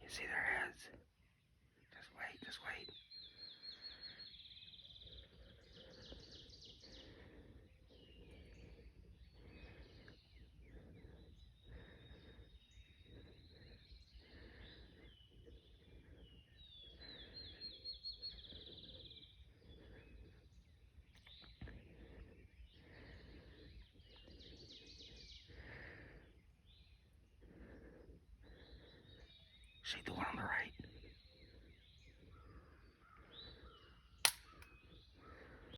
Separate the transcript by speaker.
Speaker 1: You see their heads? Just wait, just wait. See the one on the right?